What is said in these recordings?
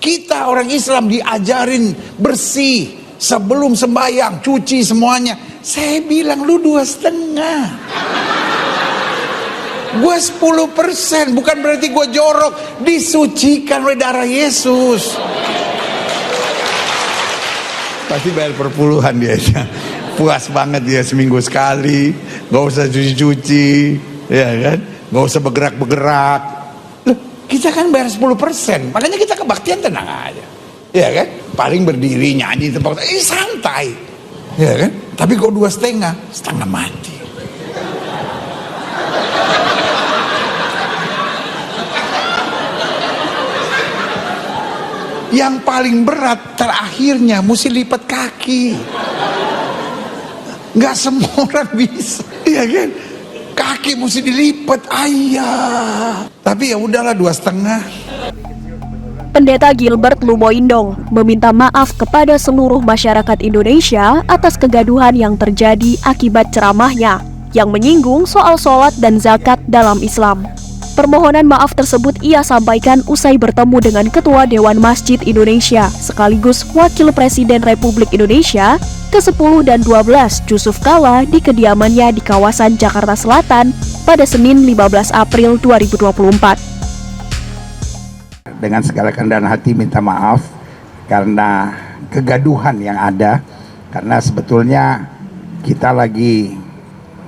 Kita orang Islam diajarin bersih sebelum sembahyang, cuci semuanya. Saya bilang lu 2,5. Gue 10%, bukan berarti gue jorok. Disucikan oleh darah Yesus. Pasti bayar perpuluhan dia. Puas banget dia seminggu sekali. Gak usah cuci-cuci, ya kan? Gak usah bergerak-bergerak. Loh, kita kan bayar 10%. Makanya kita kebaktian tenang aja. Ya kan? Paling berdiri nyanyi tempat santai. Ya kan? Tapi kok 2,5, setengah mati. Yang paling berat terakhirnya mesti lipat kaki. Nggak semua orang bisa, ya kan? Kaki mesti dilipat, ayah. Tapi ya udahlah 2,5. Pendeta Gilbert Lumoindong meminta maaf kepada seluruh masyarakat Indonesia atas kegaduhan yang terjadi akibat ceramahnya yang menyinggung soal sholat dan zakat dalam Islam. Permohonan maaf tersebut ia sampaikan usai bertemu dengan Ketua Dewan Masjid Indonesia sekaligus Wakil Presiden Republik Indonesia ke-10 dan 12 Jusuf Kalla di kediamannya di kawasan Jakarta Selatan pada Senin 15 April 2024. Dengan segala kerendahan hati minta maaf karena kegaduhan yang ada, karena sebetulnya kita lagi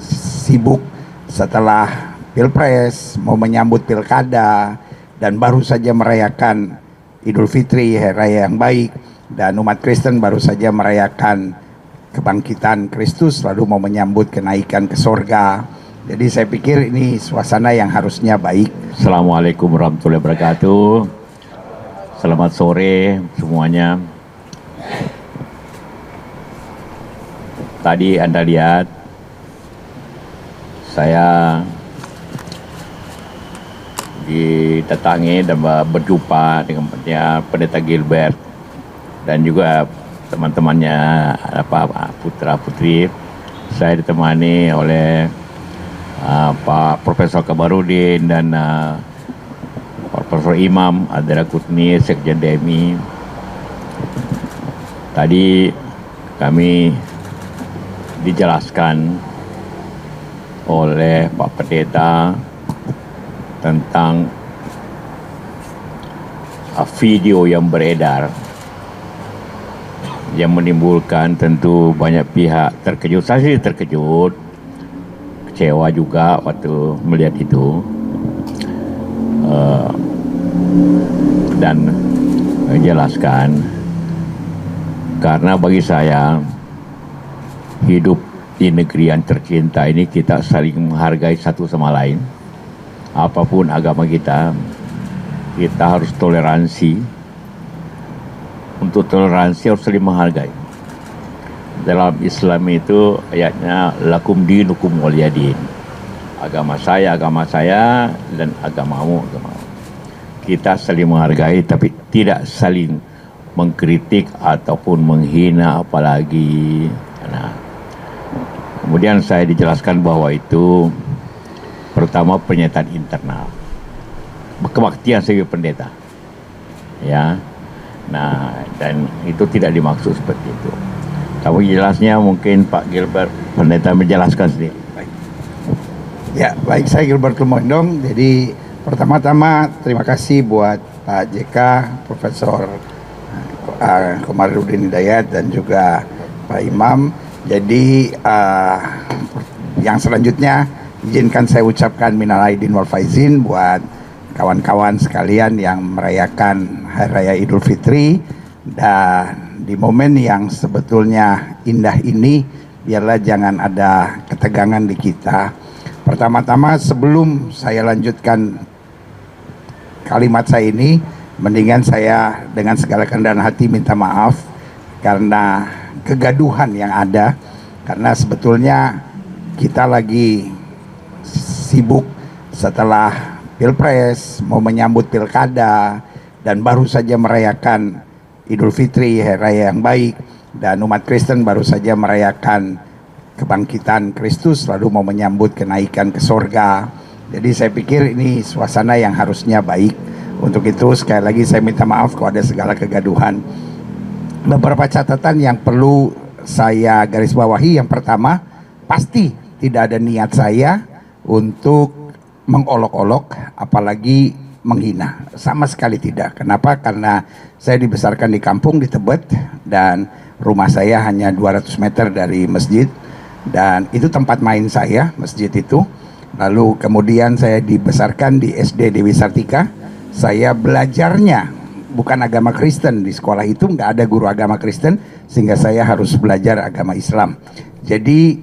sibuk setelah Pilpres, mau menyambut Pilkada, dan baru saja merayakan Idul Fitri, Hari Raya yang baik, dan umat Kristen baru saja merayakan kebangkitan Kristus, lalu mau menyambut kenaikan ke sorga. Jadi saya pikir ini suasana yang harusnya baik. Assalamualaikum warahmatullahi wabarakatuh. Selamat sore semuanya. Tadi Anda lihat saya didatangi dan berjumpa dengan Pendeta Gilbert dan juga teman-temannya putra putri. Saya ditemani oleh Pak Profesor Kabarudin dan Profesor Imam Adira Kutni, Sekjen DMI. Tadi kami dijelaskan oleh Pak Pendeta tentang video yang beredar yang menimbulkan tentu banyak pihak terkejut. Saya sih terkejut, kecewa juga waktu melihat itu. Dan menjelaskan karena bagi saya hidup di negeri yang tercinta ini kita saling menghargai satu sama lain. Apapun agama kita harus toleransi. Untuk toleransi harus saling menghargai. Dalam Islam itu ayatnya lakum dinukum waliyadin. Agama saya, dan agamamu. Kita saling menghargai tapi tidak saling mengkritik ataupun menghina apalagi. Nah, kemudian saya dijelaskan bahwa itu pertama pernyataan internal. Kebaktian sebagai pendeta. Ya. Nah, dan itu tidak dimaksud seperti itu. Tapi jelasnya mungkin Pak Gilbert Pendeta menjelaskan sendiri. Ya, baik, saya Gilbert Lumoindong. Jadi pertama-tama terima kasih buat Pak JK, Profesor Komarudin Hidayat dan juga Pak Imam. Jadi yang selanjutnya izinkan saya ucapkan minal aidin wal faizin buat kawan-kawan sekalian yang merayakan Hari Raya Idul Fitri. Dan di momen yang sebetulnya indah ini, biarlah jangan ada ketegangan di kita. Pertama-tama sebelum saya lanjutkan kalimat saya ini, mendingan saya dengan segala kerendahan hati minta maaf karena kegaduhan yang ada. Karena sebetulnya kita lagi sibuk setelah Pilpres, mau menyambut Pilkada, dan baru saja merayakan Idul Fitri, Hari Raya yang baik, dan umat Kristen baru saja merayakan kebangkitan Kristus, lalu mau menyambut kenaikan ke sorga. Jadi saya pikir ini suasana yang harusnya baik Untuk itu sekali lagi saya minta maaf kalau ada segala kegaduhan. Beberapa catatan yang perlu saya garis bawahi. Yang pertama, pasti tidak ada niat saya untuk mengolok-olok apalagi menghina, sama sekali tidak. Kenapa? Karena saya dibesarkan di kampung di Tebet dan rumah saya hanya 200 meter dari masjid, dan itu tempat main saya, masjid itu. Lalu kemudian saya dibesarkan di SD Dewi Sartika. Saya belajarnya bukan agama Kristen, di sekolah itu nggak ada guru agama Kristen, sehingga saya harus belajar agama Islam. Jadi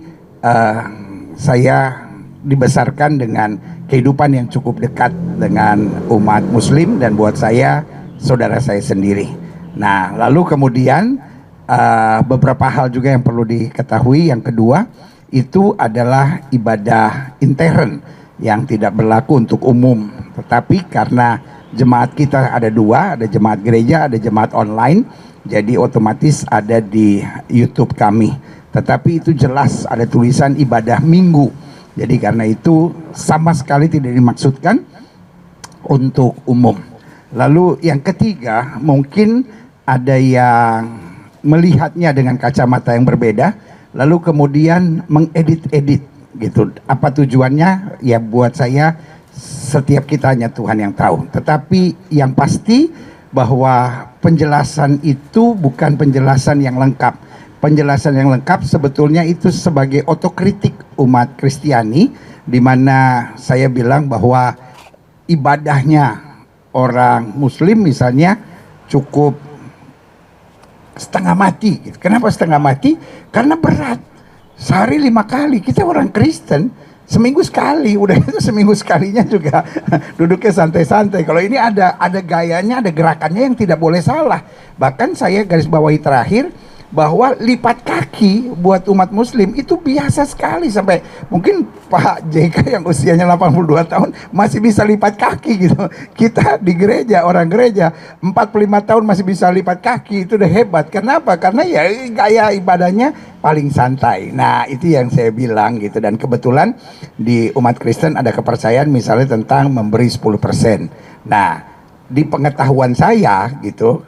saya dibesarkan dengan kehidupan yang cukup dekat dengan umat Muslim, dan buat saya saudara saya sendiri. Nah, lalu kemudian beberapa hal juga yang perlu diketahui. Yang kedua itu adalah ibadah intern yang tidak berlaku untuk umum, tetapi karena jemaat kita ada dua, ada jemaat gereja, ada jemaat online, jadi otomatis ada di YouTube kami. Tetapi itu jelas ada tulisan ibadah minggu. Jadi karena itu sama sekali tidak dimaksudkan untuk umum. Lalu yang ketiga, mungkin ada yang melihatnya dengan kacamata yang berbeda, lalu kemudian mengedit-edit gitu. Apa tujuannya? Ya buat saya setiap kita hanya Tuhan yang tahu. Tetapi yang pasti bahwa penjelasan itu bukan penjelasan yang lengkap. Penjelasan yang lengkap sebetulnya itu sebagai otokritik umat Kristiani, di mana saya bilang bahwa ibadahnya orang Muslim misalnya cukup setengah mati. Kenapa setengah mati? Karena berat. Sehari 5 kali. Kita orang Kristen seminggu sekali. Udah itu seminggu sekalinya juga duduknya santai-santai. Kalau ini ada gayanya, ada gerakannya yang tidak boleh salah. Bahkan saya garis bawahi terakhir bahwa lipat kaki buat umat Muslim itu biasa sekali, sampai mungkin Pak JK yang usianya 82 tahun masih bisa lipat kaki gitu. Kita di gereja, orang gereja 45 tahun masih bisa lipat kaki, itu udah hebat. Kenapa? Karena ya gaya ibadahnya paling santai. Nah itu yang saya bilang gitu. Dan kebetulan di umat Kristen ada kepercayaan misalnya tentang memberi 10%. Nah di pengetahuan saya gitu,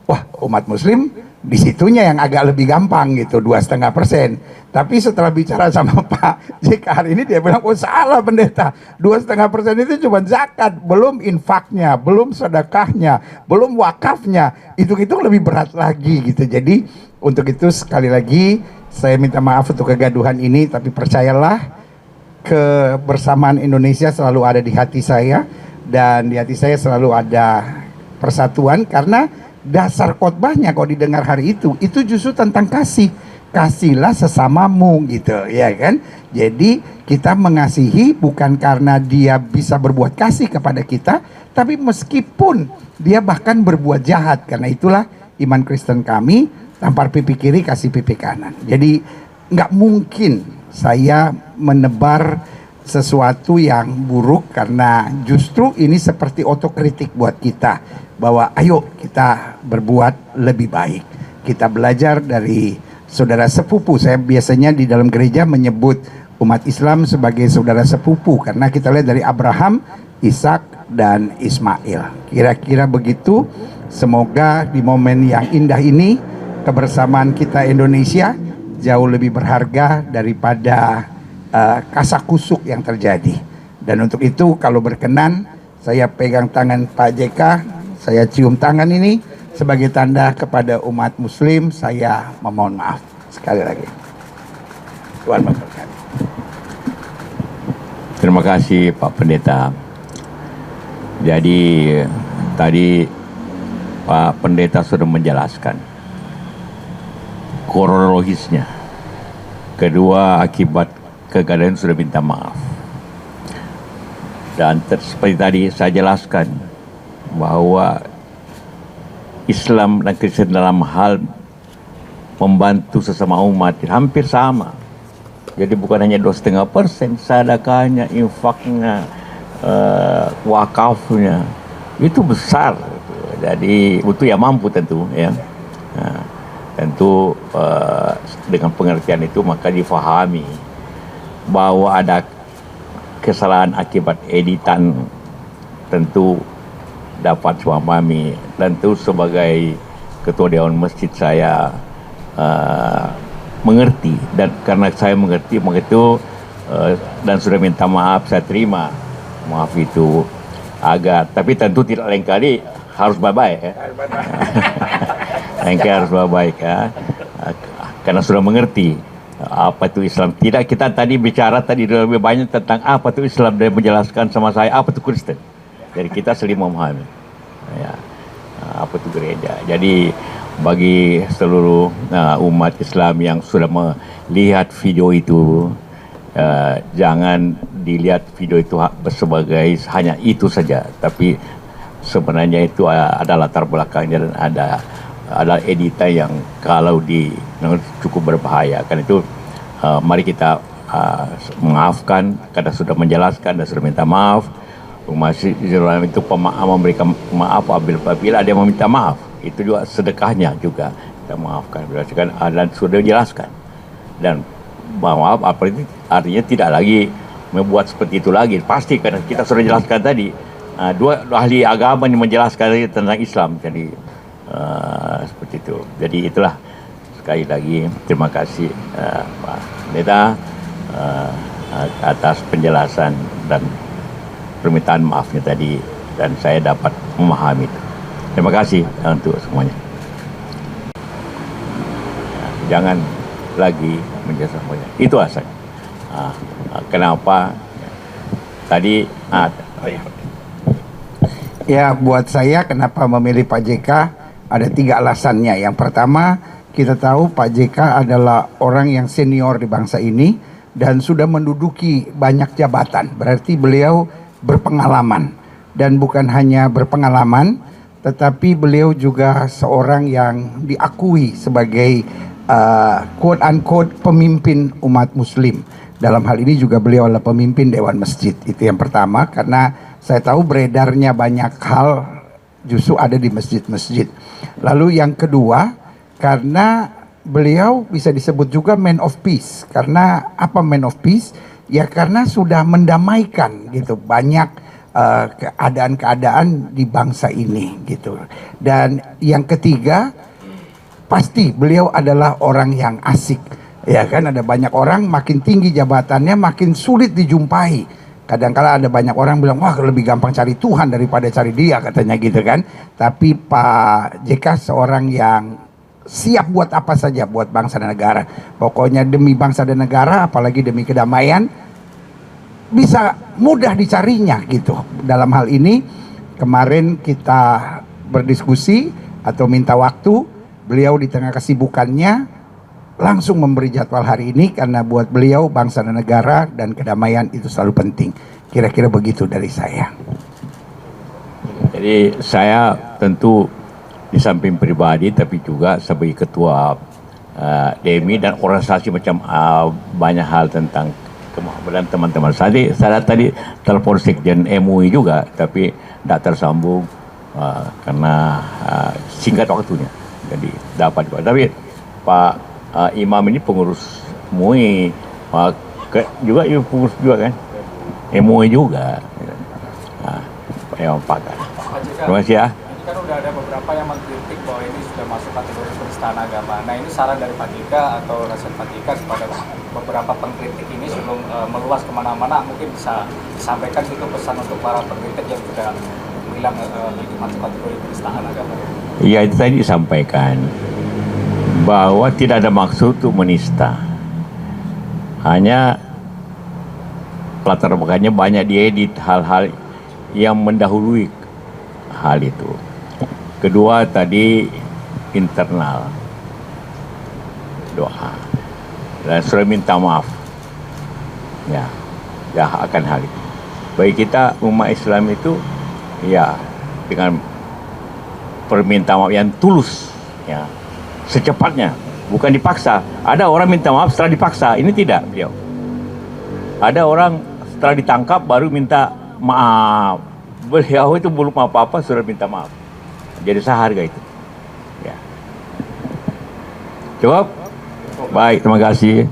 wah umat Muslim di situnya yang agak lebih gampang gitu, 2,5%. Tapi setelah bicara sama Pak JK hari ini, dia bilang, oh salah pendeta, 2,5% itu cuma zakat, belum infaknya, belum sedekahnya, belum wakafnya. Itu lebih berat lagi gitu. Jadi untuk itu sekali lagi saya minta maaf untuk kegaduhan ini, tapi percayalah kebersamaan Indonesia selalu ada di hati saya, dan di hati saya selalu ada persatuan, karena dasar khotbahnya kalau didengar hari itu justru tentang kasih. Kasihlah sesamamu gitu, ya kan? Jadi kita mengasihi bukan karena dia bisa berbuat kasih kepada kita, tapi meskipun dia bahkan berbuat jahat. Karena itulah iman Kristen kami, tampar pipi kiri kasih pipi kanan. Jadi nggak mungkin saya menebar sesuatu yang buruk, karena justru ini seperti otokritik buat kita, bahwa ayo kita berbuat lebih baik. Kita belajar dari saudara sepupu. Saya biasanya di dalam gereja menyebut umat Islam sebagai saudara sepupu, karena kita lihat dari Abraham, Ishak, dan Ismail. Kira-kira begitu. Semoga di momen yang indah ini kebersamaan kita Indonesia jauh lebih berharga daripada kasakusuk yang terjadi. Dan untuk itu kalau berkenan saya pegang tangan Pak JK, saya cium tangan ini sebagai tanda kepada umat Muslim. Saya memohon maaf sekali lagi. Tuhan memberkati. Terima kasih Pak Pendeta. Jadi tadi Pak Pendeta sudah menjelaskan kronologisnya. Kedua, akibat kegaduhan sudah minta maaf. Dan seperti tadi saya jelaskan bahwa Islam dan Kristen dalam hal membantu sesama umat hampir sama. Jadi bukan hanya 2,5%, sedekahnya, infaknya, wakafnya itu besar. Jadi butuh yang mampu tentu, ya. Nah, tentu dengan pengertian itu maka difahami bahwa ada kesalahan akibat editan, tentu dapat memahami. Dan itu sebagai ketua Dewan Masjid saya mengerti, dan karena saya mengerti begitu dan sudah minta maaf, saya terima maaf itu agak, tapi tentu tidak lain kali harus baik-baik ya. Lain kali harus baik-baik ya, karena sudah mengerti apa itu Islam. Tidak, kita tadi bicara tadi lebih banyak tentang apa itu Islam, dan menjelaskan sama saya apa itu Kristen. Jadi kita saling memahami ya, apa itu gereja. Jadi bagi seluruh umat Islam yang sudah melihat video itu, jangan dilihat video itu sebagai hanya itu saja, tapi sebenarnya itu ada latar belakangnya dan ada editan yang kalau cukup berbahaya. Karena itu mari kita memaafkan, karena sudah menjelaskan dan sudah minta maaf. Masih Islam itu memberikan maaf apabila ada yang meminta maaf, itu juga sedekahnya juga kita maafkan berdasarkan dan sudah dijelaskan. Dan maaf apa itu artinya tidak lagi membuat seperti itu lagi, pasti karena kita sudah jelaskan tadi. Dua ahli agama yang menjelaskan tentang Islam, jadi seperti itu. Jadi itulah, sekali lagi terima kasih Pak Pendeta atas penjelasan dan permintaan maafnya tadi, dan saya dapat memahami itu. Terima kasih untuk semuanya. Jangan lagi menjelaskan semuanya. Itu asal. Kenapa tadi Ya, buat saya kenapa memilih Pak JK ada 3 alasannya. Yang pertama, kita tahu Pak JK adalah orang yang senior di bangsa ini dan sudah menduduki banyak jabatan. Berarti beliau berpengalaman, dan bukan hanya berpengalaman, tetapi beliau juga seorang yang diakui sebagai quote unquote pemimpin umat muslim. Dalam hal ini juga beliau adalah pemimpin Dewan Masjid. Itu yang pertama, karena saya tahu beredarnya banyak hal justru ada di masjid-masjid. Lalu yang kedua, karena beliau bisa disebut juga man of peace. Karena apa man of peace? Ya karena sudah mendamaikan gitu banyak keadaan-keadaan di bangsa ini gitu. Dan yang ketiga, pasti beliau adalah orang yang asik. Ya kan, ada banyak orang makin tinggi jabatannya makin sulit dijumpai. Kadang-kala ada banyak orang bilang, wah lebih gampang cari Tuhan daripada cari dia, katanya gitu kan. Tapi Pak JK seorang yang siap buat apa saja buat bangsa dan negara. Pokoknya demi bangsa dan negara, apalagi demi kedamaian, bisa mudah dicarinya gitu. Dalam hal ini kemarin kita berdiskusi atau minta waktu, beliau di tengah kesibukannya langsung memberi jadwal hari ini, karena buat beliau bangsa dan negara dan kedamaian itu selalu penting. Kira-kira begitu dari saya. Jadi saya tentu di samping pribadi, tapi juga sebagai ketua DMI dan organisasi macam banyak hal tentang kemahamulan teman-teman. Saya tadi telepon sekjen MUI juga, tapi tidak tersambung karena singkat waktunya. Jadi dapat. Tapi Pak Imam ini pengurus MUI, juga pengurus juga kan, MUI juga. Yang pakar. Terima kasih ya. Ini kan udah ada beberapa yang mengkritik bahwa ini sudah masuk kategori penistaan agama. Nah, ini saran dari Pak JK atau nasihat Pak JK kepada beberapa pengkritik ini sebelum meluas kemana-mana, mungkin bisa disampaikan itu pesan untuk para pengkritik yang sudah bilang ini masuk kategori penistaan agama. Iya, itu tadi disampaikan bahwa tidak ada maksud untuk menista, hanya latar belakangnya banyak diedit hal-hal yang mendahului hal itu. Kedua tadi internal doa dan sudah minta maaf ya akan hal itu. Bagi kita umat Islam itu ya dengan permintaan maaf yang tulus ya, secepatnya, bukan dipaksa. Ada orang minta maaf setelah dipaksa, ini tidak beliau. Ada orang setelah ditangkap baru minta maaf. Beliau itu belum apa-apa sudah minta maaf. Jadi saya harga itu. Ya. Cukup? Baik, terima kasih.